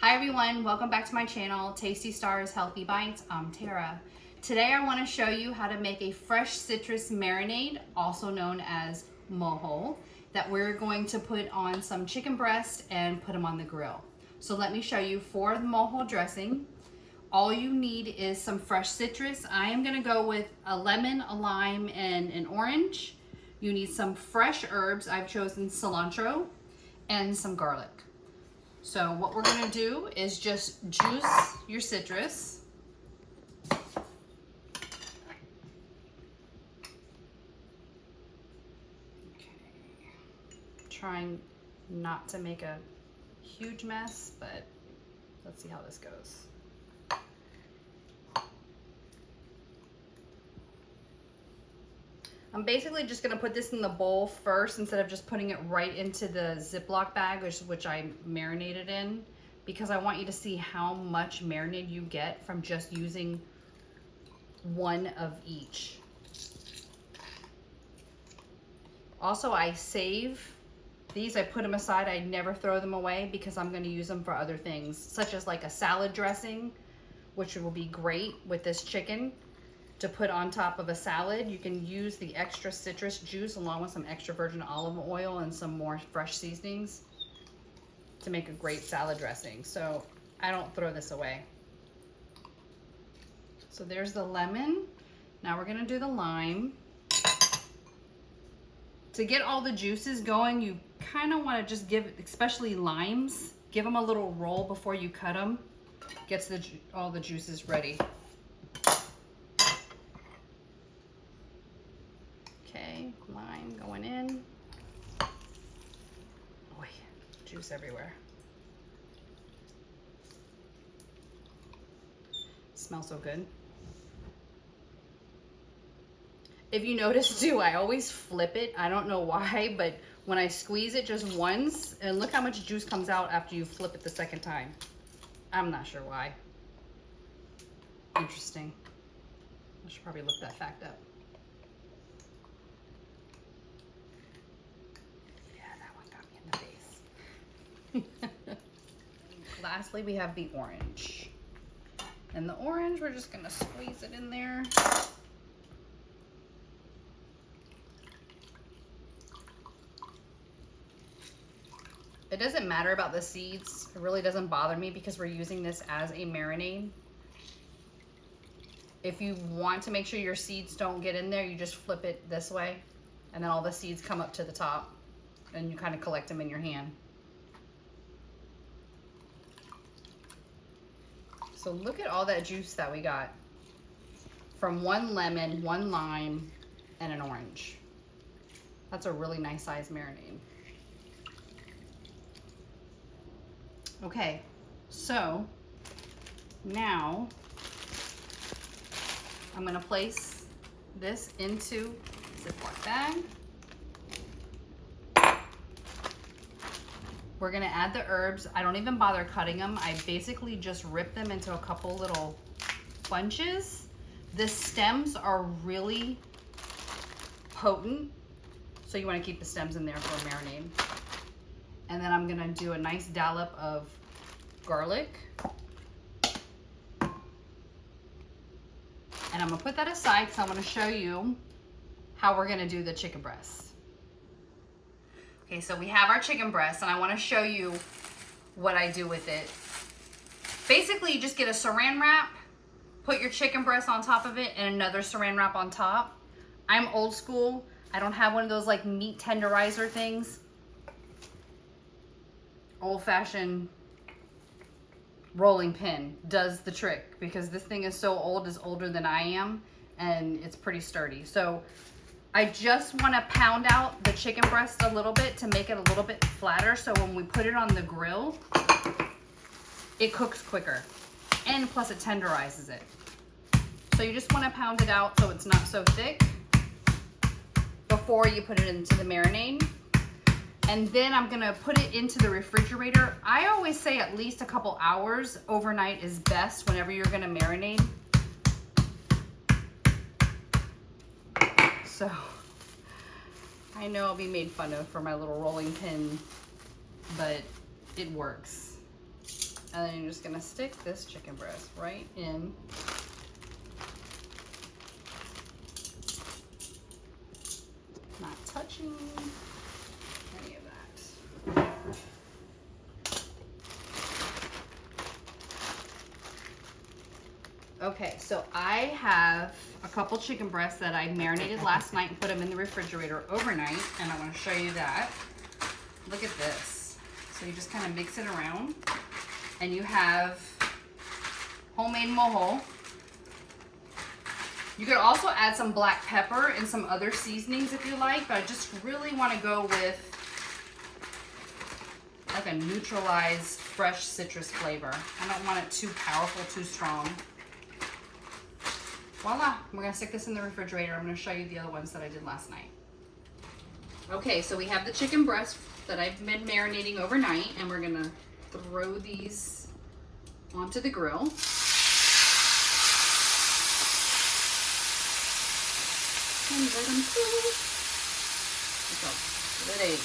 Hi everyone, welcome back to my channel, Tasty Stars Healthy Bites. I'm Tara. Today I want to show you how to make a fresh citrus marinade, also known as mojo, that we're going to put on some chicken breast and put them on the grill. So let me show you. For the mojo dressing, all you need is some fresh citrus. I am going to go with a lemon, a lime, and an orange. You need some fresh herbs. I've chosen cilantro and some garlic. So what we're gonna do is just juice your citrus. Okay. Trying not to make a huge mess, but let's see how this goes. I'm basically just gonna put this in the bowl first instead of just putting it right into the Ziploc bag, which I marinated in, because I want you to see how much marinade you get from just using one of each. Also, I save these, I put them aside, I never throw them away because I'm gonna use them for other things, such as like a salad dressing, which will be great with this chicken. To put on top of a salad, you can use the extra citrus juice along with some extra virgin olive oil and some more fresh seasonings to make a great salad dressing. So I don't throw this away. So there's the lemon. Now we're gonna do the lime. To get all the juices going, you kind of want to just give, especially limes, give them a little roll before you cut them. Gets all the juices ready. Lime going in. Boy, juice everywhere. Smells so good. If you notice too, I always flip it. I don't know why, but when I squeeze it just once, and look how much juice comes out after you flip it the second time. I'm not sure why. Interesting. I should probably look that fact up. Lastly, we have the orange. And the orange, we're just gonna squeeze it in there. It doesn't matter about the seeds. It really doesn't bother me because we're using this as a marinade. If you want to make sure your seeds don't get in there, you just flip it this way, and then all the seeds come up to the top, and you kind of collect them in your hand. So look at all that juice that we got from one lemon, one lime, and an orange. That's a really nice size marinade. Okay, so now I'm gonna place this into a Ziploc bag. We're gonna add the herbs. I don't even bother cutting them. I basically just rip them into a couple little bunches. The stems are really potent, so you wanna keep the stems in there for a marinade. And then I'm gonna do a nice dollop of garlic. And I'm gonna put that aside because I wanna show you how we're gonna do the chicken breast. Okay, so we have our chicken breast, and I want to show you what I do with it. Basically, you just get a saran wrap, put your chicken breast on top of it, and another saran wrap on top. I'm old school. I don't have one of those like meat tenderizer things. Old-fashioned rolling pin does the trick because this thing is so old, it's older than I am, and it's pretty sturdy. So I just want to pound out the chicken breast a little bit to make it a little bit flatter, so when we put it on the grill, it cooks quicker, and plus it tenderizes it. So you just want to pound it out so it's not so thick before you put it into the marinade. And then I'm going to put it into the refrigerator. I always say at least a couple hours overnight is best whenever you're going to marinate. So I know I'll be made fun of for my little rolling pin, but it works. And then you're just gonna stick this chicken breast right in. Not touching any of that. Okay, so I have a couple chicken breasts that I marinated last night and put them in the refrigerator overnight, and I want to show you that. Look at this. So you just kind of mix it around, and you have homemade mojo. You could also add some black pepper and some other seasonings if you like, but I just really want to go with like a neutralized fresh citrus flavor. I don't want it too powerful, too strong. Voila, we're gonna stick this in the refrigerator. I'm gonna show you the other ones that I did last night. Okay, so we have the chicken breast that I've been marinating overnight, and we're gonna throw these onto the grill. And let them cook. Let's go. Good egg.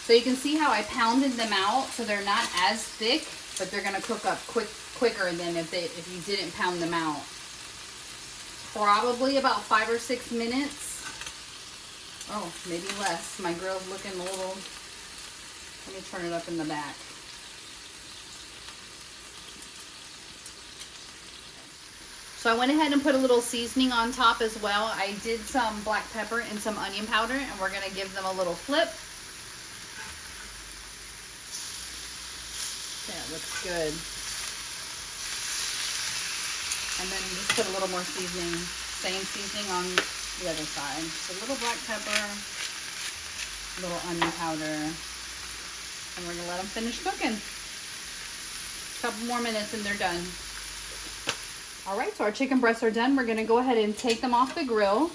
So you can see how I pounded them out, so they're not as thick, but they're gonna cook up quicker than if you didn't pound them out. Probably about 5 or 6 minutes. Oh, maybe less. My grill's looking a little. Let me turn it up in the back. So I went ahead and put a little seasoning on top as well. I did some black pepper and some onion powder, and we're gonna give them a little flip. That looks good. And then just put a little more seasoning, same seasoning on the other side. So a little black pepper, a little onion powder, and we're gonna let them finish cooking. A couple more minutes and they're done. All right, so our chicken breasts are done. We're gonna go ahead and take them off the grill,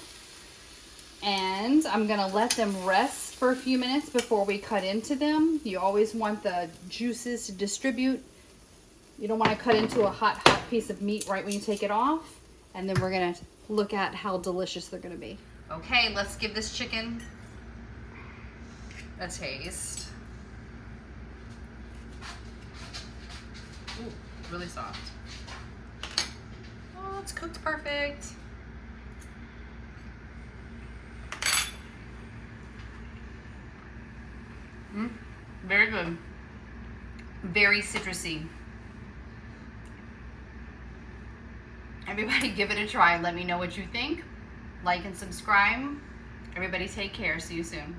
and I'm gonna let them rest for a few minutes before we cut into them. You always want the juices to distribute. You don't want to cut into a hot piece of meat right when you take it off. And then we're gonna look at how delicious they're gonna be. Okay, let's give this chicken a taste. Ooh, really soft. Oh, it's cooked perfect. Very good. Very citrusy. Everybody give it a try. Let me know what you think. Like and subscribe. Everybody take care. See you soon.